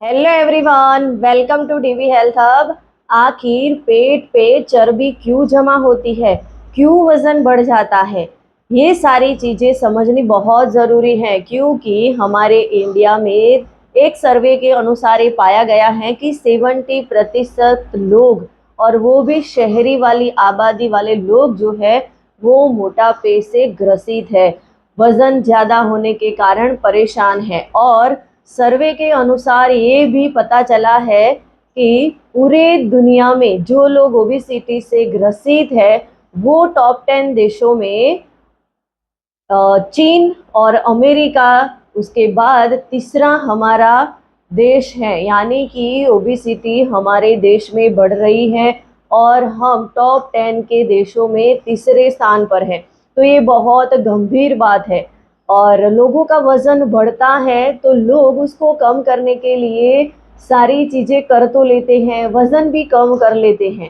Hello everyone, welcome to DV health hub. आखिर पेट पे चर्बी क्यों जमा होती है, क्यों वजन बढ़ जाता है, ये सारी चीजें समझनी बहुत जरूरी है। क्योंकि हमारे इंडिया में एक सर्वे के अनुसार ये पाया गया है कि 70% लोग, और वो भी शहरी वाली आबादी वाले लोग जो है वो मोटापे से ग्रसित है, वजन ज्यादा होने के कारण परेशान है। और सर्वे के अनुसार ये भी पता चला है कि पूरे दुनिया में जो लोग ओबेसिटी से ग्रसित है वो टॉप 10 देशों में चीन और अमेरिका, उसके बाद तीसरा हमारा देश है। यानी कि ओबेसिटी हमारे देश में बढ़ रही है और हम टॉप 10 के देशों में तीसरे स्थान पर है। तो ये बहुत गंभीर बात है। और लोगों का वजन बढ़ता है तो लोग उसको कम करने के लिए सारी चीजें कर तो लेते हैं, वजन भी कम कर लेते हैं,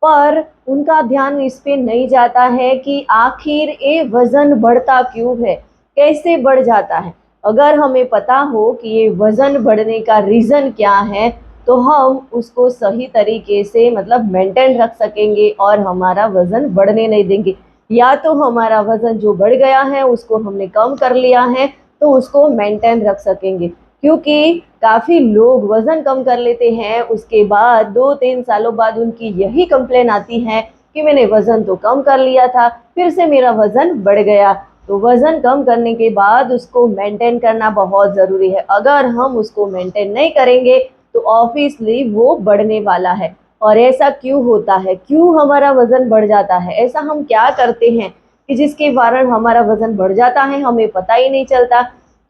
पर उनका ध्यान इस पे नहीं जाता है कि आखिर ये वजन बढ़ता क्यों है, कैसे बढ़ जाता है। अगर हमें पता हो कि ये वजन बढ़ने का रीजन क्या है तो हम उसको सही तरीके से मतलब मेंटेन रख सकेंगे और हमारा वजन बढ़ने नहीं देंगे। या तो हमारा वजन जो बढ़ गया है उसको हमने कम कर लिया है तो उसको मेंटेन रख सकेंगे। क्योंकि काफी लोग वजन कम कर लेते हैं, उसके बाद 2-3 सालों बाद उनकी यही कंप्लेन आती है कि मैंने वजन तो कम कर लिया था, फिर से मेरा वजन बढ़ गया। तो वजन कम करने के बाद उसको मेंटेन करना बहुत जरूरी है। अगर हम उसको मेंटेन नहीं करेंगे तो ऑब्वियसली वो बढ़ने वाला है। और ऐसा क्यों होता है, क्यों हमारा वजन बढ़ जाता है, ऐसा हम क्या करते हैं कि जिसके कारण हमारा वजन बढ़ जाता है, हमें पता ही नहीं चलता।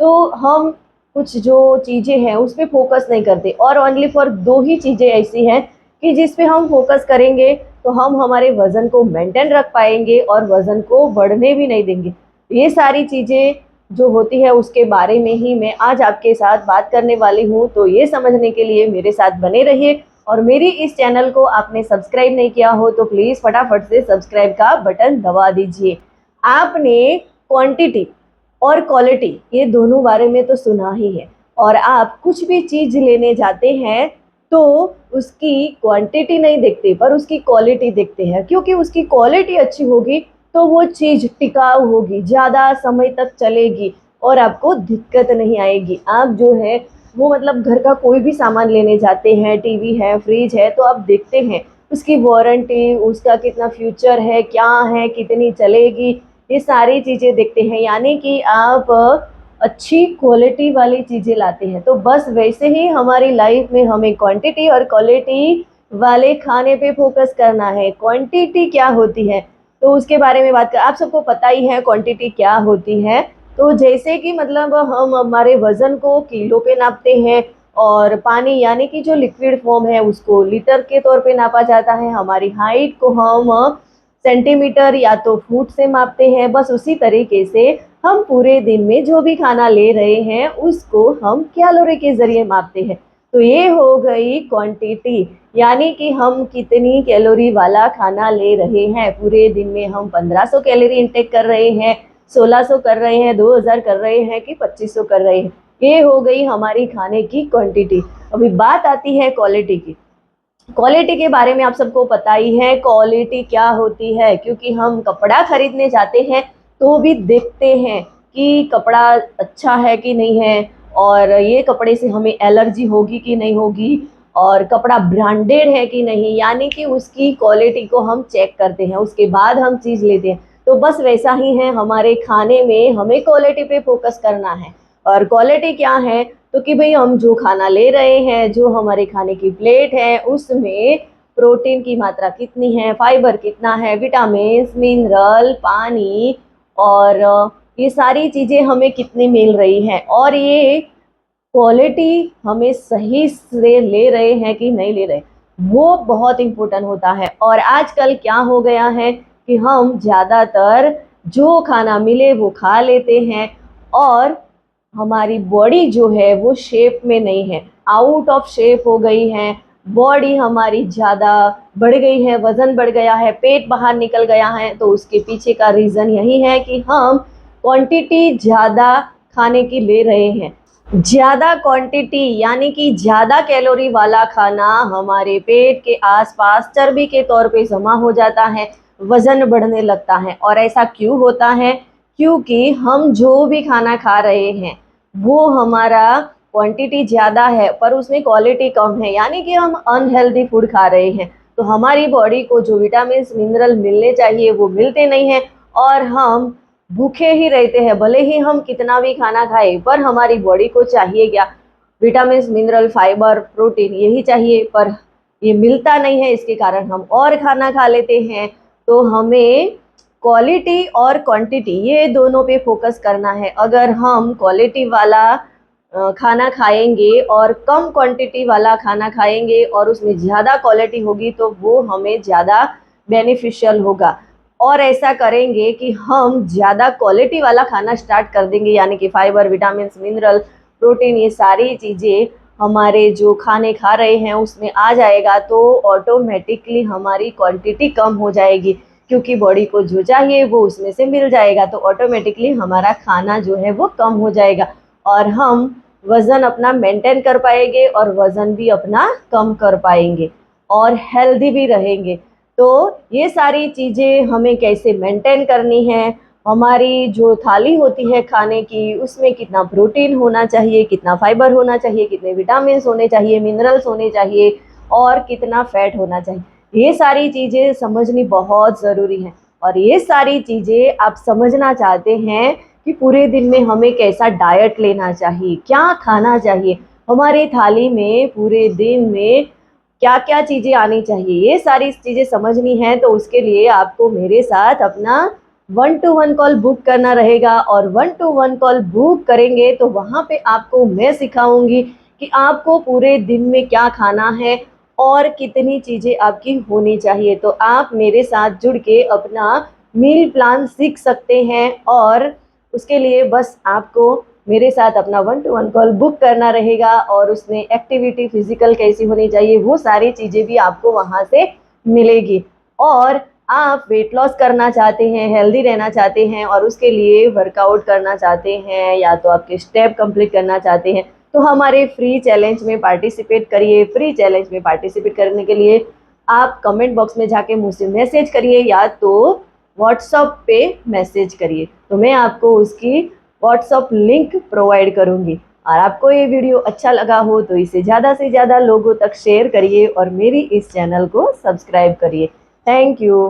तो हम कुछ जो चीजें हैं उस पर फोकस नहीं करते, और ओनली फॉर दो ही चीजें ऐसी हैं कि जिस पे हम फोकस करेंगे तो हम हमारे वजन को मेंटेन रख पाएंगे और वजन को बढ़ने भी नहीं देंगे। ये सारी चीजें जो होती है उसके बारे में ही मैं आज आपके साथ बात करने वाली हूँ। तो ये समझने के लिए मेरे साथ बने रहिए। और मेरी इस चैनल को आपने सब्सक्राइब नहीं किया हो तो प्लीज फटाफट से सब्सक्राइब का बटन दबा दीजिए। आपने क्वांटिटी और क्वालिटी ये दोनों बारे में तो सुना ही है। और आप कुछ भी चीज लेने जाते हैं तो उसकी क्वांटिटी नहीं देखते पर उसकी क्वालिटी देखते हैं, क्योंकि उसकी क्वालिटी अच्छी होगी तो वो चीज टिकाऊ होगी, ज्यादा समय तक चलेगी और आपको दिक्कत नहीं आएगी। आप जो है वो मतलब घर का कोई भी सामान लेने जाते हैं, टीवी है, फ्रिज है, तो आप देखते हैं उसकी वारंटी, उसका कितना फ्यूचर है, क्या है, कितनी चलेगी, ये सारी चीजें देखते हैं। यानी कि आप अच्छी क्वालिटी वाली चीजें लाते हैं। तो बस वैसे ही हमारी लाइफ में हमें क्वांटिटी और क्वालिटी वाले खाने पे फोकस करना है। क्वांटिटी क्या होती है तो उसके बारे में बात कर, आप सबको पता ही है क्वांटिटी क्या होती है। तो जैसे कि मतलब हम हमारे वजन को किलो पे नापते हैं और पानी यानी कि जो लिक्विड फॉर्म है उसको लीटर के तौर पे नापा जाता है, हमारी हाइट को हम सेंटीमीटर या तो फुट से मापते हैं। बस उसी तरीके से हम पूरे दिन में जो भी खाना ले रहे हैं उसको हम कैलोरी के जरिए मापते हैं। तो ये हो गई क्वांटिटी, यानी कि हम कितनी कैलोरी वाला खाना ले रहे हैं। पूरे दिन में हम 1500 कैलोरी इंटेक कर रहे हैं, 1600 कर रहे हैं, 2000 कर रहे हैं कि 2500 कर रहे हैं। ये हो गई हमारी खाने की क्वांटिटी। अभी बात आती है क्वालिटी की। क्वालिटी के बारे में आप सबको पता ही है क्वालिटी क्या होती है, क्योंकि हम कपड़ा खरीदने जाते हैं तो भी देखते हैं कि कपड़ा अच्छा है कि नहीं है, और ये कपड़े से हमें एलर्जी होगी कि नहीं होगी, और कपड़ा ब्रांडेड है कि नहीं, यानी कि उसकी क्वालिटी को हम चेक करते हैं, उसके बाद हम चीज़ लेते हैं। तो बस वैसा ही है हमारे खाने में, हमें क्वालिटी पे फोकस करना है। और क्वालिटी क्या है तो कि भाई हम जो खाना ले रहे हैं, जो हमारे खाने की प्लेट है उसमें प्रोटीन की मात्रा कितनी है, फाइबर कितना है, विटामिन, मिनरल, पानी, और ये सारी चीजें हमें कितनी मिल रही हैं, और ये क्वालिटी हमें सही से ले रहे हैं कि नहीं ले रहे, वो बहुत इम्पोर्टेंट होता है। और आजकल क्या हो गया है कि हम ज़्यादातर जो खाना मिले वो खा लेते हैं, और हमारी बॉडी जो है वो शेप में नहीं है, आउट ऑफ शेप हो गई है। बॉडी हमारी ज़्यादा बढ़ गई है, वजन बढ़ गया है, पेट बाहर निकल गया है। तो उसके पीछे का रीज़न यही है कि हम क्वांटिटी ज़्यादा खाने की ले रहे हैं। ज़्यादा क्वांटिटी यानी कि ज़्यादा कैलोरी वाला खाना हमारे पेट के आसपास चर्बी के तौर पे जमा हो जाता है, वज़न बढ़ने लगता है। और ऐसा क्यों होता है? क्योंकि हम जो भी खाना खा रहे हैं वो हमारा क्वांटिटी ज़्यादा है पर उसमें क्वालिटी कम है, यानी कि हम अनहेल्दी फूड खा रहे हैं। तो हमारी बॉडी को जो विटामिन मिनरल मिलने चाहिए वो मिलते नहीं हैं और हम भूखे ही रहते हैं। भले ही हम कितना भी खाना खाएं पर हमारी बॉडी को चाहिए क्या? विटामिन मिनरल फाइबर प्रोटीन यही चाहिए, पर ये मिलता नहीं है। इसके कारण हम और खाना खा लेते हैं। तो हमें क्वालिटी और क्वांटिटी ये दोनों पे फोकस करना है। अगर हम क्वालिटी वाला खाना खाएंगे और कम क्वांटिटी वाला खाना खाएंगे और उसमें ज़्यादा क्वालिटी होगी तो वो हमें ज़्यादा बेनिफिशियल होगा। और ऐसा करेंगे कि हम ज़्यादा क्वालिटी वाला खाना स्टार्ट कर देंगे, यानी कि फाइबर, विटामिन, मिनरल, प्रोटीन ये सारी चीज़ें हमारे जो खाने खा रहे हैं उसमें आ जाएगा तो ऑटोमेटिकली हमारी क्वांटिटी कम हो जाएगी, क्योंकि बॉडी को जो चाहिए वो उसमें से मिल जाएगा। तो ऑटोमेटिकली हमारा खाना जो है वो कम हो जाएगा और हम वज़न अपना मेंटेन कर पाएंगे और वज़न भी अपना कम कर पाएंगे और हेल्दी भी रहेंगे। तो ये सारी चीज़ें हमें कैसे मेंटेन करनी है, हमारी जो थाली होती है खाने की उसमें कितना प्रोटीन होना चाहिए, कितना फाइबर होना चाहिए, कितने विटामिन होने चाहिए, मिनरल्स होने चाहिए और कितना फैट होना चाहिए, ये सारी चीज़ें समझनी बहुत ज़रूरी है। और ये सारी चीज़ें आप समझना चाहते हैं कि पूरे दिन में हमें कैसा डाइट लेना चाहिए, क्या खाना चाहिए, हमारी थाली में पूरे दिन में क्या क्या चीज़ें आनी चाहिए, ये सारी चीज़ें समझनी है। तो उसके लिए आपको मेरे साथ अपना 1-to-1 कॉल बुक करना रहेगा और 1-to-1 कॉल बुक करेंगे तो वहाँ पे आपको मैं सिखाऊंगी कि आपको पूरे दिन में क्या खाना है और कितनी चीज़ें आपकी होनी चाहिए। तो आप मेरे साथ जुड़ के अपना मील प्लान सीख सकते हैं और उसके लिए बस आपको मेरे साथ अपना 1-to-1 कॉल बुक करना रहेगा और उसमें एक्टिविटी फिजिकल कैसी होनी चाहिए वो सारी चीज़ें भी आपको वहाँ से मिलेगी। और आप वेट लॉस करना चाहते हैं, हेल्दी रहना चाहते हैं और उसके लिए वर्कआउट करना चाहते हैं या तो आपके स्टेप कंप्लीट करना चाहते हैं तो हमारे फ्री चैलेंज में पार्टिसिपेट करिए। फ्री चैलेंज में पार्टिसिपेट करने के लिए आप कमेंट बॉक्स में जाके मुझसे मैसेज करिए या तो व्हाट्सएप पे मैसेज करिए, तो मैं आपको उसकी व्हाट्सएप लिंक प्रोवाइड करूँगी। और आपको ये वीडियो अच्छा लगा हो तो इसे ज़्यादा से ज़्यादा लोगों तक शेयर करिए और मेरी इस चैनल को सब्सक्राइब करिए। Thank you.